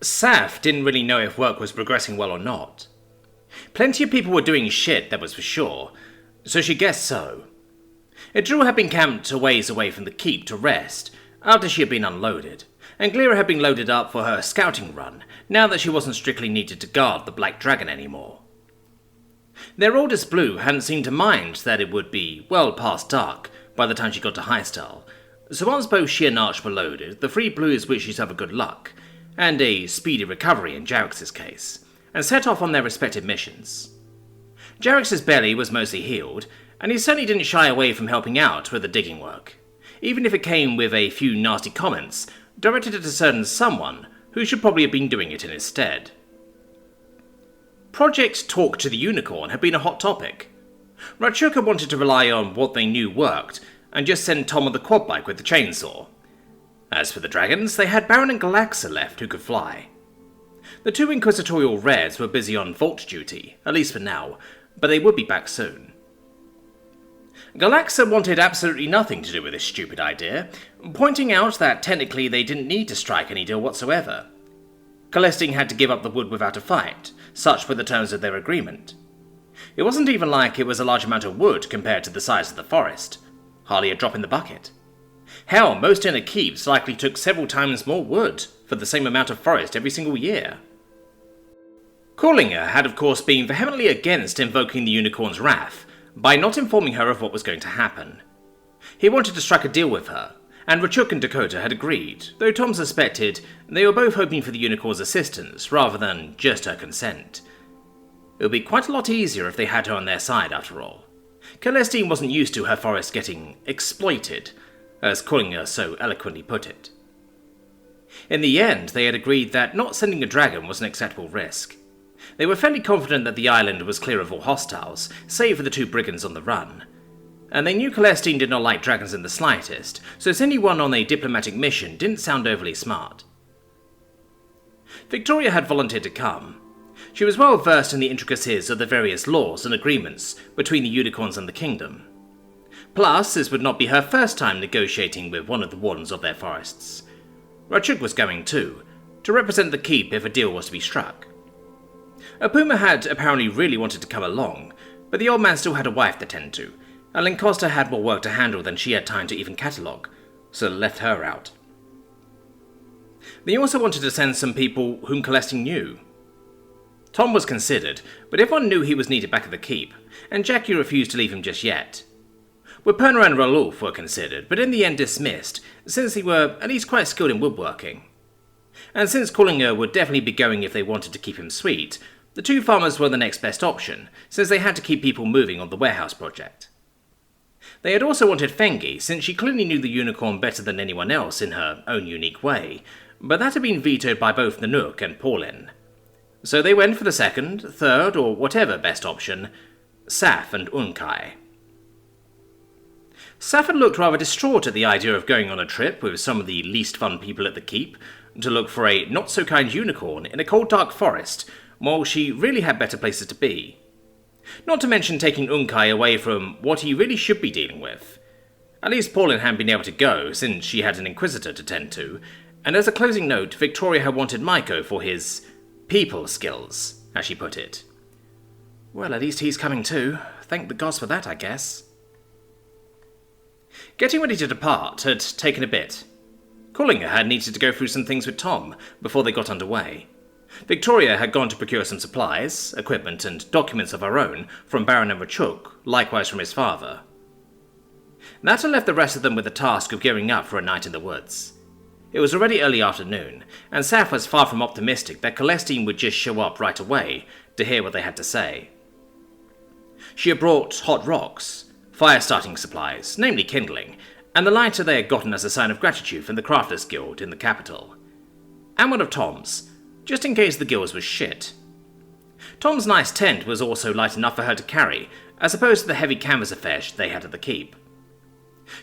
Saf didn't really know if work was progressing well or not. Plenty of people were doing shit, that was for sure, so she guessed so. Idril had been camped a ways away from the keep to rest after she had been unloaded, and Glira had been loaded up for her scouting run now that she wasn't strictly needed to guard the Black Dragon anymore. Their oldest Blue hadn't seemed to mind that it would be well past dark by the time she got to Highstall, so once both she and Arch were loaded, the three Blues wished each other good luck, and a speedy recovery in Jarex's case, and set off on their respective missions. Jarex's belly was mostly healed, and he certainly didn't shy away from helping out with the digging work, even if it came with a few nasty comments directed at a certain someone who should probably have been doing it in his stead. Project Talk to the Unicorn had been a hot topic. Ratchuka wanted to rely on what they knew worked, and just send Tom on the quad bike with the chainsaw. As for the dragons, they had Baron and Galaxa left who could fly. The two inquisitorial rares were busy on vault duty, at least for now, but they would be back soon. Galaxa wanted absolutely nothing to do with this stupid idea, pointing out that technically they didn't need to strike any deal whatsoever. Celestine had to give up the wood without a fight, such were the terms of their agreement. It wasn't even like it was a large amount of wood compared to the size of the forest, hardly a drop in the bucket. Hell, most inner keeps likely took several times more wood for the same amount of forest every single year. Callinger had of course been vehemently against invoking the unicorn's wrath by not informing her of what was going to happen. He wanted to strike a deal with her, and Rachuk and Dakota had agreed, though Tom suspected they were both hoping for the unicorn's assistance rather than just her consent. It would be quite a lot easier if they had her on their side after all. Celestine wasn't used to her forest getting exploited, as Callinger so eloquently put it. In the end, they had agreed that not sending a dragon was an acceptable risk. They were fairly confident that the island was clear of all hostiles, save for the two brigands on the run. And they knew Celestine did not like dragons in the slightest, so sending one on a diplomatic mission didn't sound overly smart. Victoria had volunteered to come. She was well versed in the intricacies of the various laws and agreements between the unicorns and the kingdom. Plus, this would not be her first time negotiating with one of the wardens of their forests. Rachuk was going too, to represent the keep if a deal was to be struck. Apuma had apparently really wanted to come along, but the old man still had a wife to tend to, and Lancaster had more work to handle than she had time to even catalogue, so left her out. They also wanted to send some people whom Celestine knew. Tom was considered, but everyone knew he was needed back at the keep, and Jackie refused to leave him just yet. Wipurna and Ralulf were considered, but in the end dismissed, since they were at least quite skilled in woodworking. And since Callinger would definitely be going if they wanted to keep him sweet, the two farmers were the next best option, since they had to keep people moving on the warehouse project. They had also wanted Fengi, since she clearly knew the unicorn better than anyone else in her own unique way, but that had been vetoed by both Nanook and Paulin. So they went for the second, third, or whatever best option, Saf and Unkai. Saf had looked rather distraught at the idea of going on a trip with some of the least fun people at the keep to look for a not-so-kind unicorn in a cold dark forest, while she really had better places to be. Not to mention taking Unkai away from what he really should be dealing with. At least Paulin hadn't been able to go, since she had an Inquisitor to tend to, and as a closing note, Victoria had wanted Maiko for his people skills, as she put it. Well, at least he's coming too. Thank the gods for that, I guess. Getting ready to depart had taken a bit. Callinger had needed to go through some things with Tom before they got underway. Victoria had gone to procure some supplies, equipment, and documents of her own from Baron and Rachuk, likewise from his father. That had left the rest of them with the task of gearing up for a night in the woods. It was already early afternoon, and Saf was far from optimistic that Celestine would just show up right away to hear what they had to say. She had brought hot rocks, fire-starting supplies, namely kindling, and the lighter they had gotten as a sign of gratitude from the Crafters Guild in the capital. And one of Tom's, just in case the guild was shit. Tom's nice tent was also light enough for her to carry, as opposed to the heavy canvas affair they had at the keep.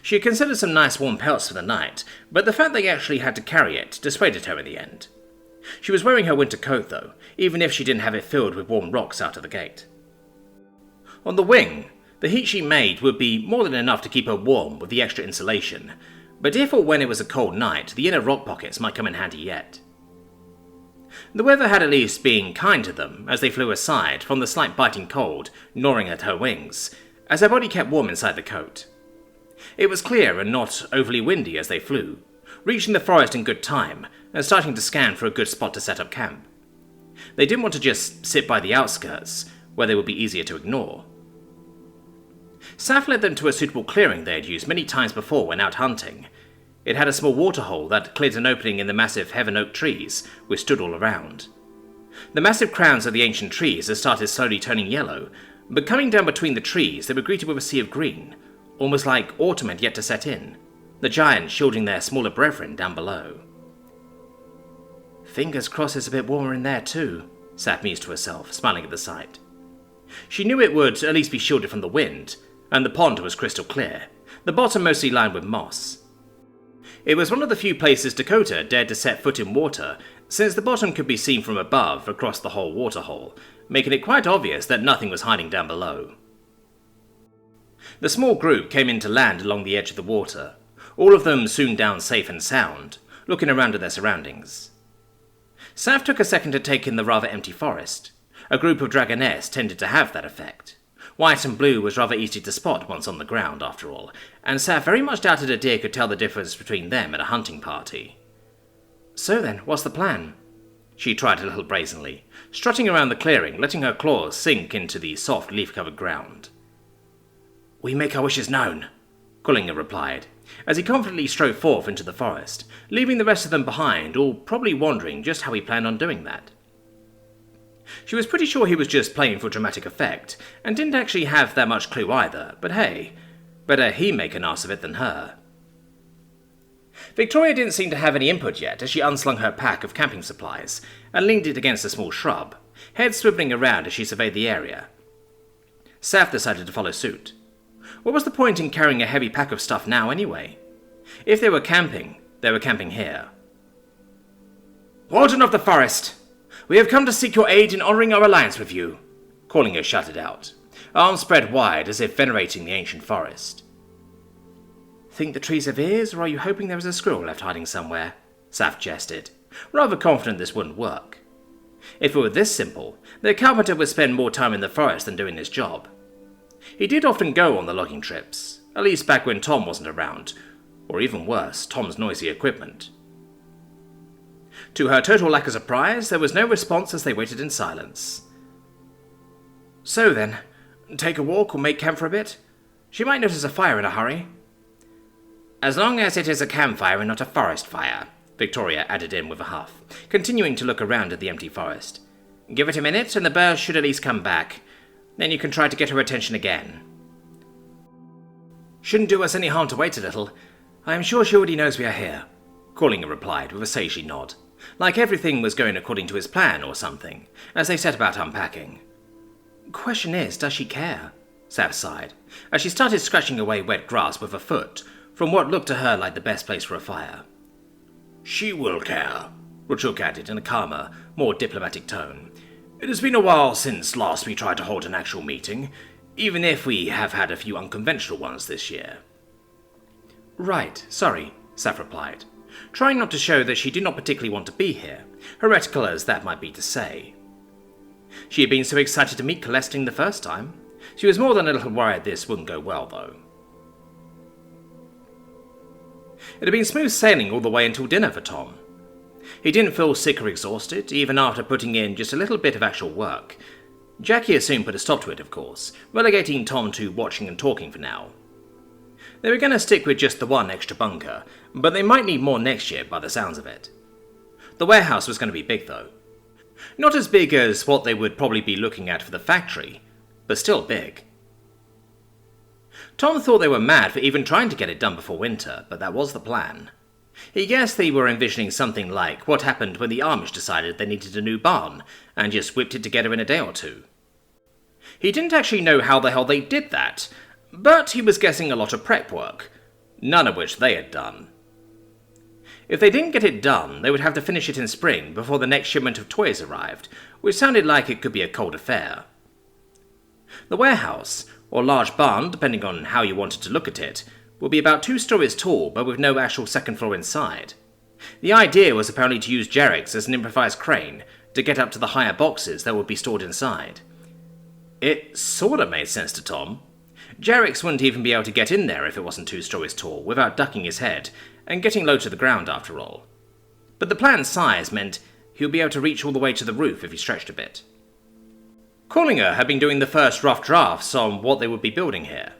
She had considered some nice warm pelts for the night, but the fact they actually had to carry it dissuaded her in the end. She was wearing her winter coat though, even if she didn't have it filled with warm rocks out of the gate. On the wing, the heat she made would be more than enough to keep her warm with the extra insulation, but if or when it was a cold night, the inner rock pockets might come in handy yet. The weather had at least been kind to them as they flew aside from the slight biting cold gnawing at her wings, as her body kept warm inside the coat. It was clear and not overly windy as they flew, reaching the forest in good time and starting to scan for a good spot to set up camp. They didn't want to just sit by the outskirts, where they would be easier to ignore. Saf led them to a suitable clearing they had used many times before when out hunting. It had a small waterhole that cleared an opening in the massive heaven oak trees which stood all around. The massive crowns of the ancient trees had started slowly turning yellow, but coming down between the trees they were greeted with a sea of green, almost like autumn had yet to set in, the giants shielding their smaller brethren down below. Fingers crossed it's a bit warmer in there too, Saf mused to herself, smiling at the sight. She knew it would at least be shielded from the wind, and the pond was crystal clear, the bottom mostly lined with moss. It was one of the few places Dakota dared to set foot in water, since the bottom could be seen from above across the whole waterhole, making it quite obvious that nothing was hiding down below. The small group came in to land along the edge of the water, all of them soon down safe and sound, looking around at their surroundings. Saf took a second to take in the rather empty forest. A group of dragoness tended to have that effect. White and blue was rather easy to spot once on the ground, after all, and Saf very much doubted a deer could tell the difference between them and a hunting party. So then, what's the plan? She tried a little brazenly, strutting around the clearing, letting her claws sink into the soft leaf-covered ground. We make our wishes known, Collinger replied, as he confidently strode forth into the forest, leaving the rest of them behind, all probably wondering just how he planned on doing that. She was pretty sure he was just playing for dramatic effect, and didn't actually have that much clue either, but hey, better he make an ass of it than her. Victoria didn't seem to have any input yet as she unslung her pack of camping supplies and leaned it against a small shrub, head swiveling around as she surveyed the area. Saf decided to follow suit. What was the point in carrying a heavy pack of stuff now anyway? If they were camping here. Warden of the forest! We have come to seek your aid in honouring our alliance with you, Collinger shouted out, arms spread wide as if venerating the ancient forest. Think the trees have ears, or are you hoping there is a squirrel left hiding somewhere? Saf jested, rather confident this wouldn't work. If it were this simple, the carpenter would spend more time in the forest than doing his job. He did often go on the logging trips, at least back when Tom wasn't around, or even worse, Tom's noisy equipment. To her total lack of surprise, there was no response as they waited in silence. So then, take a walk or make camp for a bit? She might notice a fire in a hurry. As long as it is a campfire and not a forest fire, Victoria added in with a huff, continuing to look around at the empty forest. Give it a minute and the birds should at least come back. Then you can try to get her attention again. Shouldn't do us any harm to wait a little. I am sure she already knows we are here, Collinger replied with a sagely nod, like everything was going according to his plan or something, as they set about unpacking. Question is, does she care? Saf sighed, as she started scratching away wet grass with her foot, from what looked to her like the best place for a fire. She will care, Rachuk added in a calmer, more diplomatic tone. It has been a while since last we tried to hold an actual meeting, even if we have had a few unconventional ones this year. Right, sorry, Saf replied, trying not to show that she did not particularly want to be here, heretical as that might be to say. She had been so excited to meet Celestine the first time. She was more than a little worried this wouldn't go well, though. It had been smooth sailing all the way until dinner for Tom. He didn't feel sick or exhausted, even after putting in just a little bit of actual work. Jackie had soon put a stop to it, of course, relegating Tom to watching and talking for now. They were going to stick with just the one extra bunker, but they might need more next year by the sounds of it. The warehouse was going to be big, though. Not as big as what they would probably be looking at for the factory, but still big. Tom thought they were mad for even trying to get it done before winter, but that was the plan. He guessed they were envisioning something like what happened when the Amish decided they needed a new barn, and just whipped it together in a day or two. He didn't actually know how the hell they did that, but he was guessing a lot of prep work, none of which they had done. If they didn't get it done, they would have to finish it in spring before the next shipment of toys arrived, which sounded like it could be a cold affair. The warehouse, or large barn, depending on how you wanted to look at it, would be about 2 stories tall, but with no actual second floor inside. The idea was apparently to use Jerrick's as an improvised crane to get up to the higher boxes that would be stored inside. It sorta made sense to Tom. Jerrick's wouldn't even be able to get in there if it wasn't 2 stories tall, without ducking his head, and getting low to the ground after all. But the plan's size meant he would be able to reach all the way to the roof if he stretched a bit. Callinger had been doing the first rough drafts on what they would be building here.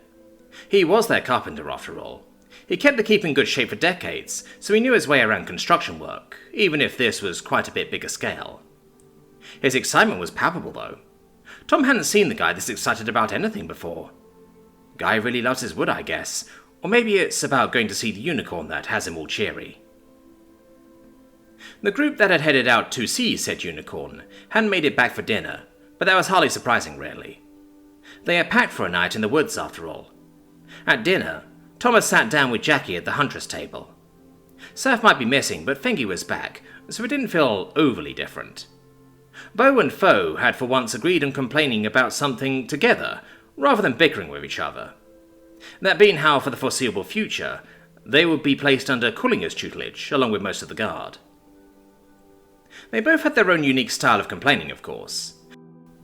He was their carpenter after all. He kept the keep in good shape for decades, so he knew his way around construction work, even if this was quite a bit bigger scale. His excitement was palpable though. Tom hadn't seen the guy this excited about anything before. Guy really loves his wood, I guess, or maybe it's about going to see the unicorn that has him all cheery. The group that had headed out to see said unicorn hadn't made it back for dinner, but that was hardly surprising really. They had packed for a night in the woods after all. At dinner, Thomas sat down with Jackie at the Huntress table. Seth might be missing, but Fengi was back, so it didn't feel overly different. Bo and Foe had for once agreed on complaining about something together, rather than bickering with each other. That being how, for the foreseeable future, they would be placed under Callinger's tutelage, along with most of the guard. They both had their own unique style of complaining, of course.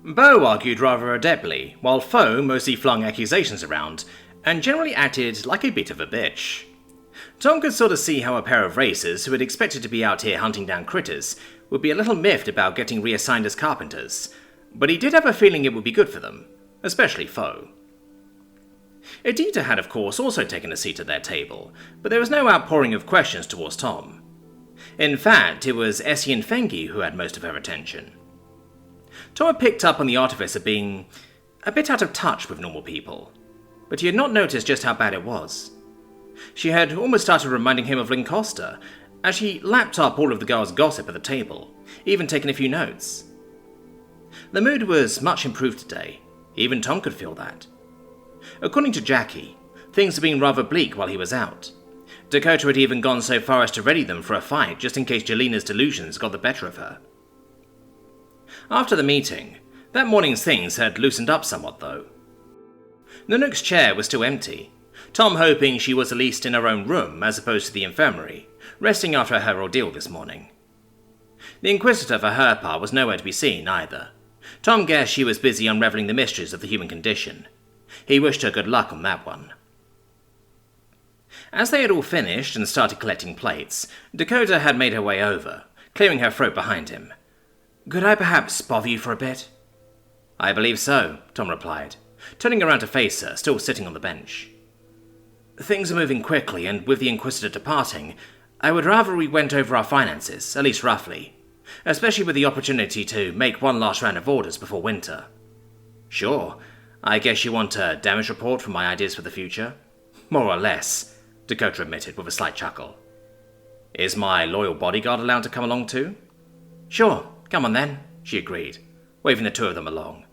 Bo argued rather adeptly, while Foe mostly flung accusations around, and generally acted like a bit of a bitch. Tom could sort of see how a pair of racers who had expected to be out here hunting down critters would be a little miffed about getting reassigned as carpenters, but he did have a feeling it would be good for them, especially Foe. Edita had of course also taken a seat at their table, but there was no outpouring of questions towards Tom. In fact, it was Essie and Fengi who had most of her attention. Tom had picked up on the artificer being a bit out of touch with normal people, but he had not noticed just how bad it was. She had almost started reminding him of Lynn Costa, as she lapped up all of the girls' gossip at the table, even taking a few notes. The mood was much improved today. Even Tom could feel that. According to Jackie, things had been rather bleak while he was out. Dakota had even gone so far as to ready them for a fight just in case Jelina's delusions got the better of her. After the meeting, that morning's things had loosened up somewhat though. Nanook's chair was still empty, Tom hoping she was at least in her own room as opposed to the infirmary, resting after her ordeal this morning. The Inquisitor for her part was nowhere to be seen either. Tom guessed she was busy unravelling the mysteries of the human condition. He wished her good luck on that one. As they had all finished and started collecting plates, Dakota had made her way over, clearing her throat behind him. "Could I perhaps bother you for a bit?" "I believe so," Tom replied, turning around to face her, still sitting on the bench. "Things are moving quickly, and with the Inquisitor departing, I would rather we went over our finances, at least roughly, especially with the opportunity to make one last round of orders before winter." "Sure. I guess you want a damage report for my ideas for the future?" "More or less," Dakota admitted with a slight chuckle. "Is my loyal bodyguard allowed to come along too?" "Sure, come on then," she agreed, waving the two of them along.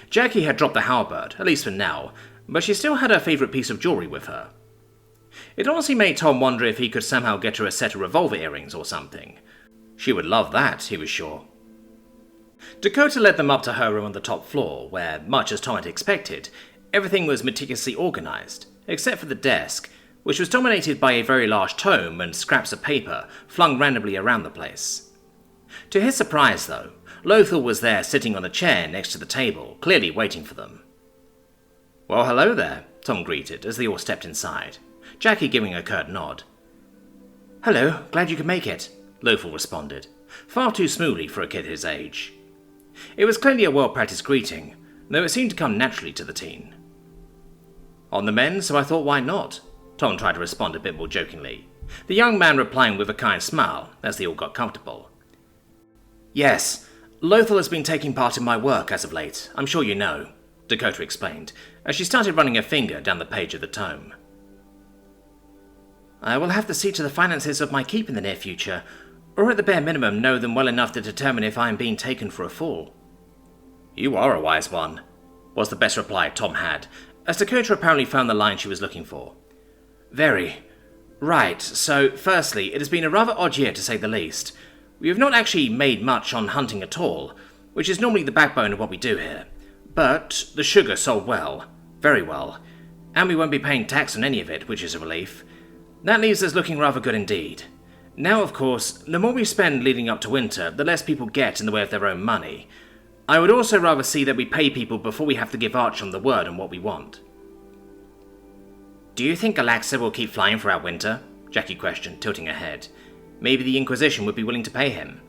Jackie had dropped the halberd, at least for now, but she still had her favourite piece of jewellery with her. It honestly made Tom wonder if he could somehow get her a set of revolver earrings or something. She would love that, he was sure. Dakota led them up to her room on the top floor, where, much as Tom had expected, everything was meticulously organised, except for the desk, which was dominated by a very large tome and scraps of paper flung randomly around the place. To his surprise, though, Lothal was there sitting on a chair next to the table, clearly waiting for them. "Well, hello there," Tom greeted as they all stepped inside, Jackie giving a curt nod. "Hello, glad you could make it," Lothal responded, far too smoothly for a kid his age. It was clearly a well-practiced greeting, though it seemed to come naturally to the teen. "On the mend, so I thought why not?" Tom tried to respond a bit more jokingly, the young man replying with a kind smile as they all got comfortable. "Yes, Lothal has been taking part in my work as of late, I'm sure you know," Dakota explained, as she started running her finger down the page of the tome. "I will have to see to the finances of my keep in the near future, or at the bare minimum know them well enough to determine if I am being taken for a fool." "You are a wise one," was the best reply Tom had, as Dakota apparently found the line she was looking for. "Very. Right, so firstly, it has been a rather odd year to say the least. We have not actually made much on hunting at all, which is normally the backbone of what we do here. But the sugar sold well, very well, and we won't be paying tax on any of it, which is a relief. That leaves us looking rather good indeed. Now, of course, the more we spend leading up to winter, the less people get in the way of their own money. I would also rather see that we pay people before we have to give Archon the word on what we want." "Do you think Galaxa will keep flying throughout winter?" Jackie questioned, tilting her head. "Maybe the Inquisition would be willing to pay him."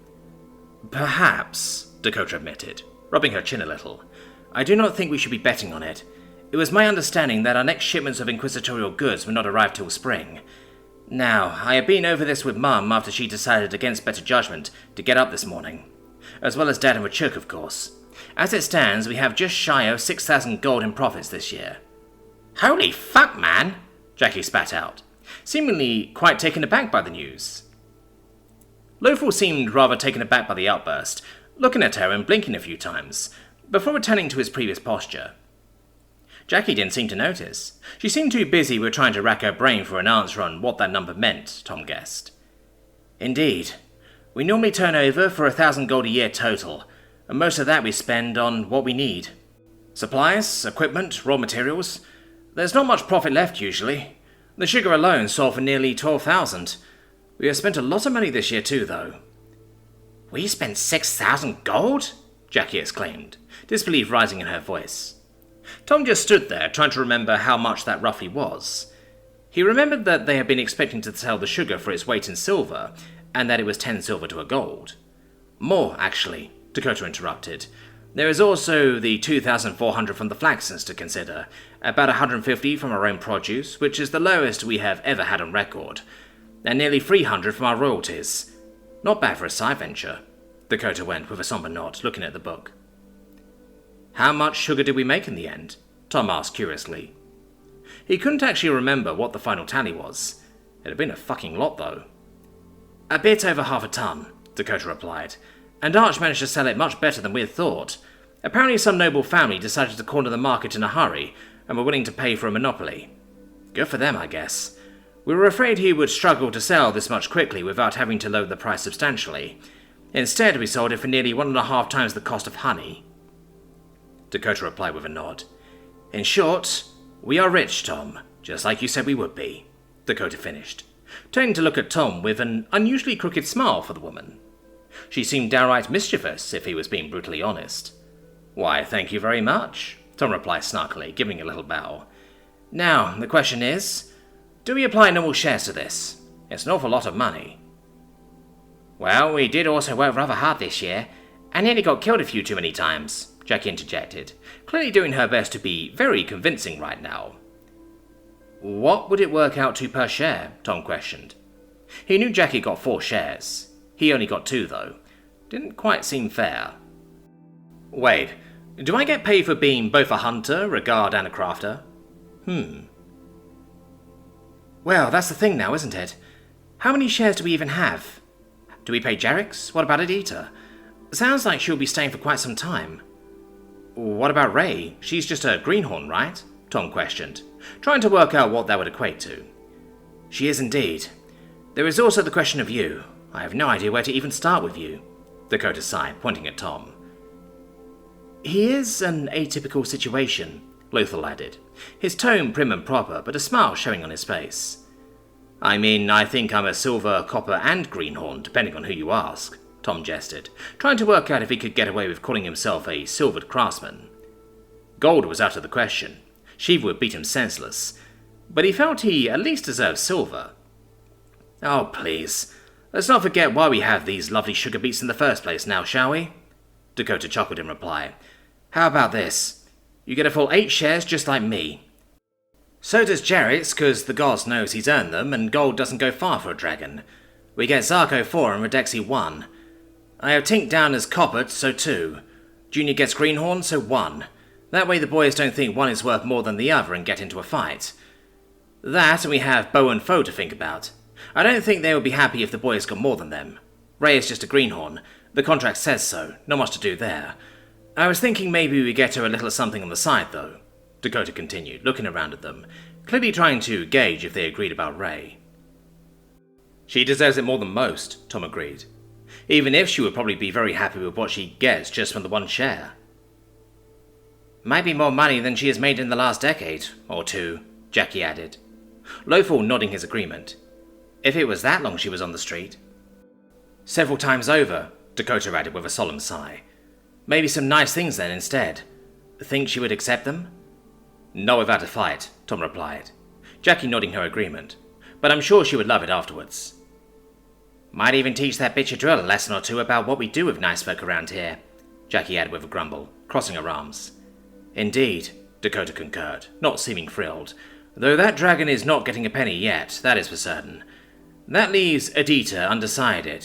"Perhaps," Dakota admitted, rubbing her chin a little. "I do not think we should be betting on it. It was my understanding that our next shipments of inquisitorial goods would not arrive till spring. Now, I have been over this with Mum after she decided against better judgment to get up this morning. As well as Dad and Rachuk, of course. As it stands, we have just shy of 6,000 gold in profits this year." "Holy fuck, man!" Jackie spat out, seemingly quite taken aback by the news. Lothal seemed rather taken aback by the outburst, looking at her and blinking a few times, before returning to his previous posture. Jackie didn't seem to notice. She seemed too busy with trying to rack her brain for an answer on what that number meant, Tom guessed. "Indeed. We normally turn over for 1,000 gold a year total, and most of that we spend on what we need. Supplies, equipment, raw materials. There's not much profit left usually. The sugar alone sold for nearly 12,000. We have spent a lot of money this year too, though." "We spent 6,000 gold?" Jackie exclaimed, disbelief rising in her voice. Tom just stood there, trying to remember how much that roughly was. He remembered that they had been expecting to sell the sugar for its weight in silver, and that it was 10 silver to a gold. "More, actually," Dakota interrupted. "There is also the 2,400 from the Flaxons to consider, about 150 from our own produce, which is the lowest we have ever had on record, and nearly 300 from our royalties. Not bad for a side venture," Dakota went with a somber nod, looking at the book. "How much sugar did we make in the end?" Tom asked curiously. He couldn't actually remember what the final tally was. It had been a fucking lot, though. "A bit over half a ton," Dakota replied, "and Arch managed to sell it much better than we had thought. Apparently some noble family decided to corner the market in a hurry, and were willing to pay for a monopoly. Good for them, I guess. We were afraid he would struggle to sell this much quickly without having to lower the price substantially. Instead, we sold it for nearly 1.5 times the cost of honey." Dakota replied with a nod. "In short, we are rich, Tom, just like you said we would be," Dakota finished, turning to look at Tom with an unusually crooked smile for the woman. She seemed downright mischievous, if he was being brutally honest. "Why, thank you very much," Tom replied snarkily, giving a little bow. "Now, the question is, do we apply normal shares to this? It's an awful lot of money." "Well, we did also work rather hard this year, and nearly got killed a few too many times," Jackie interjected, clearly doing her best to be very convincing right now. "What would it work out to per share?" Tom questioned. He knew Jackie got 4 shares. He only got 2, though. Didn't quite seem fair. "Wait, do I get paid for being both a hunter, a guard, and a crafter?" "Well, that's the thing now, isn't it? How many shares do we even have? Do we pay Jarix? What about Adita? Sounds like she'll be staying for quite some time." "What about Ray? She's just a greenhorn, right?" Tom questioned, trying to work out what that would equate to. "She is indeed. There is also the question of you. I have no idea where to even start with you," Dakota sighed, pointing at Tom. "He is an atypical situation," Lothal added, his tone prim and proper, but a smile showing on his face. "I mean, I think I'm a silver, copper, and greenhorn, depending on who you ask," Tom jested, trying to work out if he could get away with calling himself a silvered craftsman. Gold was out of the question. Shiva would beat him senseless, but he felt he at least deserved silver. "Oh, please. Let's not forget why we have these lovely sugar beets in the first place now, shall we?" Dakota chuckled in reply. "How about this? You get a full 8 shares just like me. So does Jarrett's, because the gods knows he's earned them, and gold doesn't go far for a dragon. We get Zarko 4 and Redexi 1. I have Tink down as coppered, so 2. Junior gets greenhorn, so 1. That way the boys don't think one is worth more than the other and get into a fight. That, and we have Bow and Foe to think about. I don't think they would be happy if the boys got more than them. Ray is just a greenhorn. The contract says so. Not much to do there. I was thinking maybe we get her a little something on the side, though," Dakota continued, looking around at them, clearly trying to gauge if they agreed about Ray. "She deserves it more than most," Tom agreed. "Even if she would probably be very happy with what she gets just from the 1 share. "Might be more money than she has made in the last decade, or 2, Jackie added. Lothal nodding his agreement. If it was that long she was on the street. Several times over, Dakota added with a solemn sigh. Maybe some nice things then instead. Think she would accept them? Not without a fight, Tom replied, Jackie nodding her agreement. But I'm sure she would love it afterwards. Might even teach that bitch a drill a lesson or two about what we do with nice folk around here, Jackie added with a grumble, crossing her arms. Indeed, Dakota concurred, not seeming thrilled. Though that dragon is not getting a penny yet, that is for certain. That leaves Adita undecided.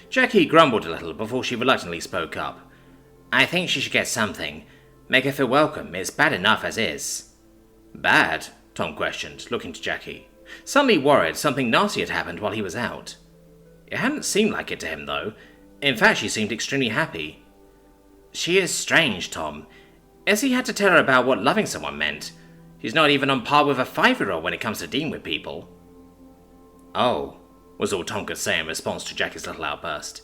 Jackie grumbled a little before she reluctantly spoke up. I think she should get something. Make her feel welcome. It's bad enough as is. Bad? Tom questioned, looking to Jackie. Suddenly worried something nasty had happened while he was out. It hadn't seemed like it to him, though. In fact, she seemed extremely happy. She is strange, Tom. Essie had to tell her about what loving someone meant. She's not even on par with a 5-year-old when it comes to dealing with people. Oh, was all Tom could say in response to Jackie's little outburst.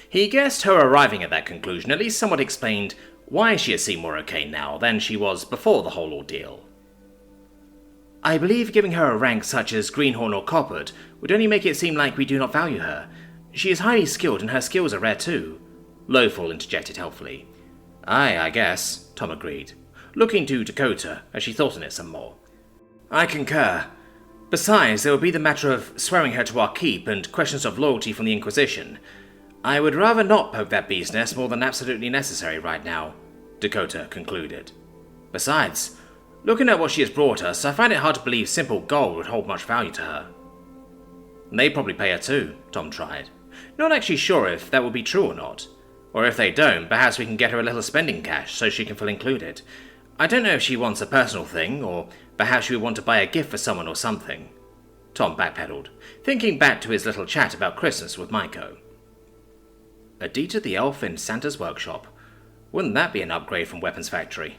He guessed her arriving at that conclusion at least somewhat explained why she had seemed more okay now than she was before the whole ordeal. I believe giving her a rank such as Greenhorn or Coppered would only make it seem like we do not value her. She is highly skilled and her skills are rare too, Lowfall interjected helpfully. Aye, I guess, Tom agreed, looking to Dakota as she thought on it some more. I concur. Besides, there would be the matter of swearing her to our keep and questions of loyalty from the Inquisition. I would rather not poke that bee's nest more than absolutely necessary right now, Dakota concluded. Besides, looking at what she has brought us, I find it hard to believe simple gold would hold much value to her. They probably pay her too, Tom tried. Not actually sure if that would be true or not. Or if they don't, perhaps we can get her a little spending cash so she can feel included. I don't know if she wants a personal thing, or perhaps she would want to buy a gift for someone or something. Tom backpedaled, thinking back to his little chat about Christmas with Maiko. Adita the elf in Santa's workshop. Wouldn't that be an upgrade from Weapons Factory?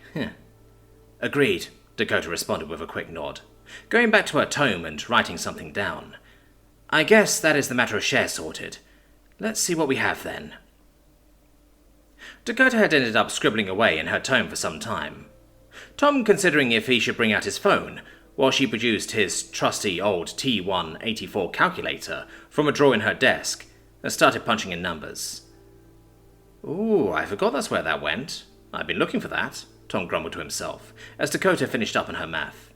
Agreed, Dakota responded with a quick nod, going back to her tome and writing something down. I guess that is the matter of shares sorted. Let's see what we have then. Dakota had ended up scribbling away in her tome for some time. Tom considering if he should bring out his phone, while she produced his trusty old T184 calculator from a drawer in her desk and started punching in numbers. Ooh, I forgot that's where that went. I've been looking for that, Tom grumbled to himself, as Dakota finished up on her math.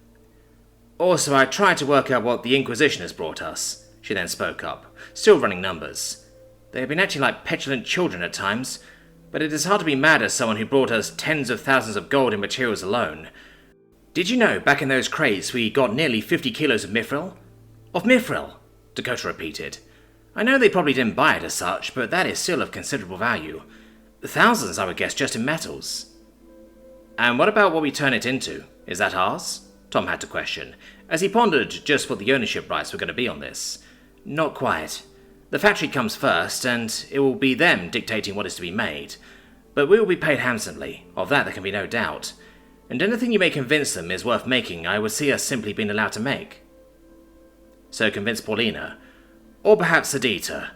Also, I tried to work out what the Inquisition has brought us, she then spoke up, still running numbers. They have been acting like petulant children at times, but it is hard to be mad at someone who brought us tens of thousands of gold in materials alone. Did you know back in those crates we got nearly 50 kilos of mithril? Of mithril, Dakota repeated. I know they probably didn't buy it as such, but that is still of considerable value. Thousands, I would guess, just in metals. And what about what we turn it into? Is that ours? Tom had to question, as he pondered just what the ownership rights were going to be on this. Not quite. The factory comes first, and it will be them dictating what is to be made. But we will be paid handsomely, of that there can be no doubt. And anything you may convince them is worth making, I would see us simply being allowed to make. So convince Paulina. Or perhaps Adita.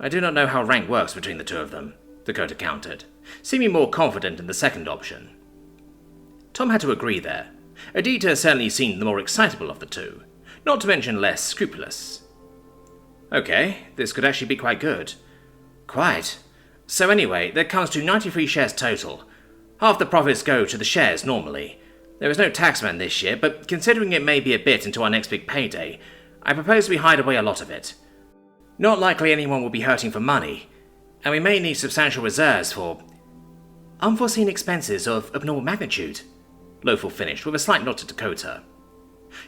I do not know how rank works between the two of them, Dakota countered, seeming more confident in the second option. Tom had to agree there. Adita certainly seemed the more excitable of the two, not to mention less scrupulous. Okay, this could actually be quite good. Quite. So anyway, that comes to 93 shares total. Half the profits go to the shares normally. There is no taxman this year, but considering it may be a bit until our next big payday, I propose we hide away a lot of it. Not likely anyone will be hurting for money, and we may need substantial reserves for unforeseen expenses of abnormal magnitude, Lowfall finished with a slight nod to Dakota.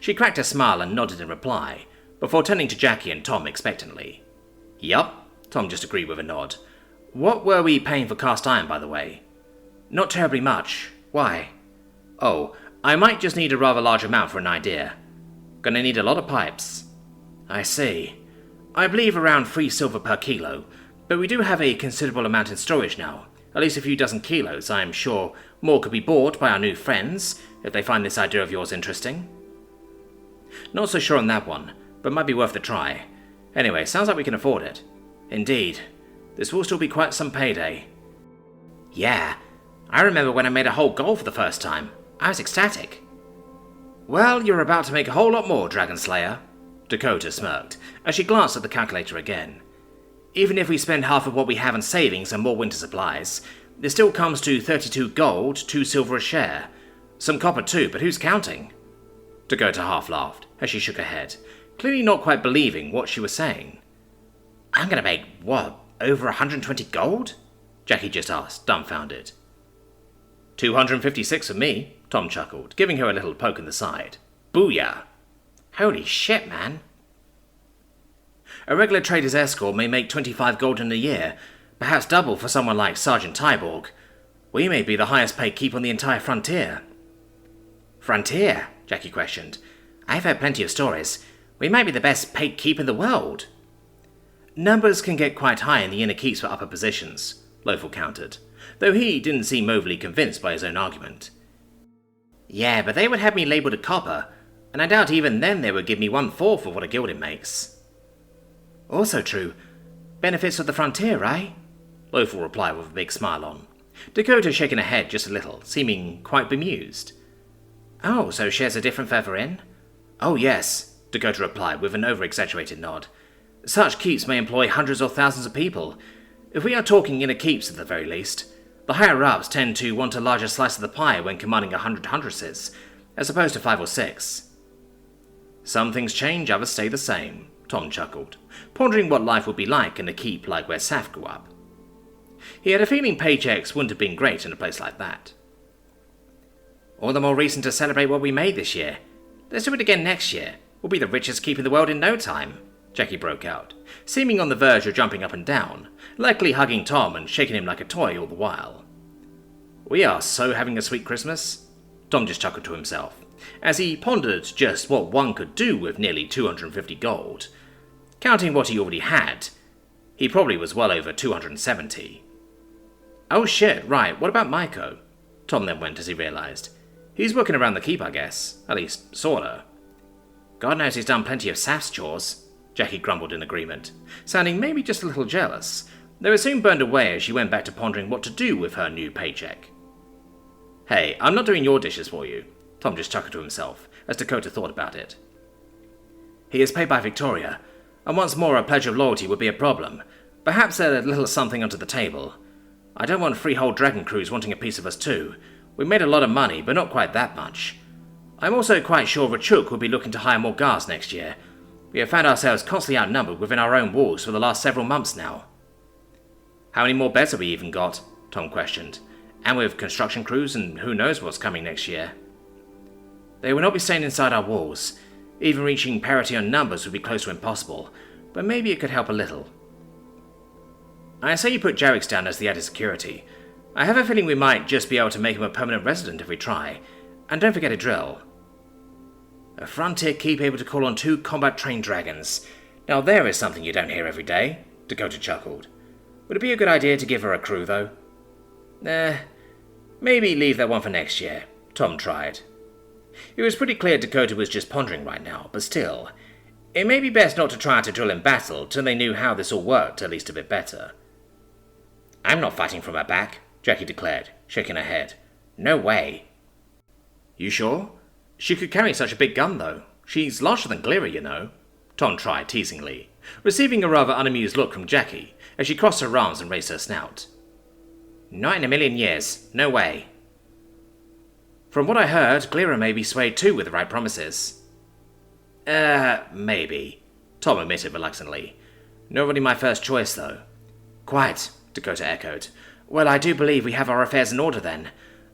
She cracked a smile and nodded in reply, before turning to Jackie and Tom expectantly. Yup, Tom just agreed with a nod. What were we paying for cast iron, by the way? Not terribly much. Why? Oh, I might just need a rather large amount for an idea. Gonna need a lot of pipes. I see. I believe around 3 silver per kilo, but we do have a considerable amount in storage now. At least a few dozen kilos. I am sure more could be bought by our new friends, if they find this idea of yours interesting. Not so sure on that one, but might be worth the try. Anyway, sounds like we can afford it. Indeed. This will still be quite some payday. Yeah, I remember when I made a whole goal for the first time. I was ecstatic. Well, you're about to make a whole lot more, Dragon Slayer, Dakota smirked, as she glanced at the calculator again. Even if we spend half of what we have in savings and more winter supplies, this still comes to 32 gold, 2 silver a share. Some copper too, but who's counting? Dakota half laughed, as she shook her head, clearly not quite believing what she was saying. I'm gonna make, what, over 120 gold? Jackie just asked, dumbfounded. 256 for me, Tom chuckled, giving her a little poke in the side. Booyah! Holy shit, man. A regular trader's escort may make 25 gold in a year, perhaps double for someone like Sergeant Tyborg. We may be the highest paid keep on the entire frontier. Frontier? Jackie questioned. I've heard plenty of stories. We might be the best paid keep in the world. Numbers can get quite high in the inner keeps for upper positions, Lothal countered, though he didn't seem overly convinced by his own argument. Yeah, but they would have me labelled a copper, and I doubt even then they would give me 1/4 of what a gilding makes. Also true. Benefits of the frontier, right? Lothal replied with a big smile on. Dakota shaking her head just a little, seeming quite bemused. Oh, so shares a different feather in? Oh yes, Dakota replied with an over-exaggerated nod. Such keeps may employ hundreds or thousands of people. If we are talking inner keeps at the very least, the higher-ups tend to want a larger slice of the pie when commanding 100 Huntresses, as opposed to 5 or 6. Some things change, others stay the same, Tom chuckled, pondering what life would be like in a keep like where Saf grew up. He had a feeling paychecks wouldn't have been great in a place like that. All the more reason to celebrate what we made this year. Let's do it again next year. We'll be the richest keep in the world in no time, Jackie broke out, seeming on the verge of jumping up and down, likely hugging Tom and shaking him like a toy all the while. We are so having a sweet Christmas, Tom just chuckled to himself, as he pondered just what one could do with nearly 250 gold. Counting what he already had, he probably was well over 270. Oh shit, right, what about Maiko? Tom then went as he realised. He's working around the keep, I guess. At least, sorta. God knows he's done plenty of Saf's chores, Jackie grumbled in agreement, sounding maybe just a little jealous, though it soon burned away as she went back to pondering what to do with her new paycheck. Hey, I'm not doing your dishes for you, Tom just chuckled to himself, as Dakota thought about it. He is paid by Victoria, and once more a pledge of loyalty would be a problem. Perhaps a little something onto the table. I don't want freehold dragon crews wanting a piece of us too. We made a lot of money, but not quite that much. I'm also quite sure Rachuk will be looking to hire more guards next year. We have found ourselves constantly outnumbered within our own walls for the last several months now. How many more beds have we even got? Tom questioned. And with construction crews and who knows what's coming next year. They will not be staying inside our walls. Even reaching parity on numbers would be close to impossible, but maybe it could help a little. I say you put Jarix down as the added security. I have a feeling we might just be able to make him a permanent resident if we try. And don't forget a drill. A frontier keep able to call on 2 combat-trained dragons. Now there is something you don't hear every day, Dakota chuckled. Would it be a good idea to give her a crew, though? Maybe leave that one for next year, Tom tried. It was pretty clear Dakota was just pondering right now, but still, it may be best not to try to drill in battle till they knew how this all worked at least a bit better. I'm not fighting from her back, Jackie declared, shaking her head. No way. You sure? She could carry such a big gun, though. She's larger than Glira, you know, Tom tried teasingly, receiving a rather unamused look from Jackie as she crossed her arms and raised her snout. Not in a million years. No way. From what I heard, Glira may be swayed too with the right promises. Maybe, Tom admitted reluctantly. Not really my first choice, though. Quite, Dakota echoed. Well, I do believe we have our affairs in order, then.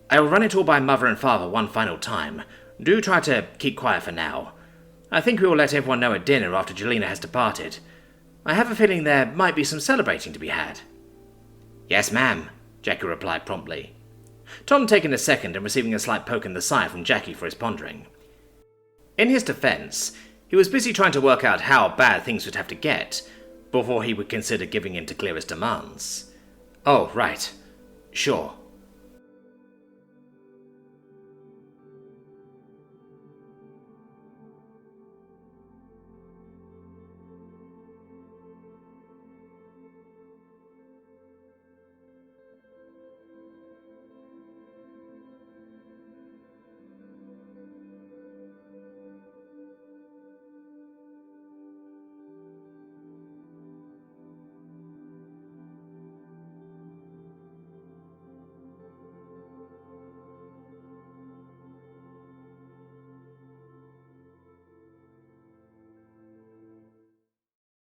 I will run it all by Mother and Father one final time. Do try to keep quiet for now. I think we will let everyone know at dinner after Jelena has departed. I have a feeling there might be some celebrating to be had. Yes, ma'am, Jackie replied promptly. Tom taking a second and receiving a slight poke in the side from Jackie for his pondering. In his defence, he was busy trying to work out how bad things would have to get before he would consider giving in to Glira's demands. Oh, right. Sure.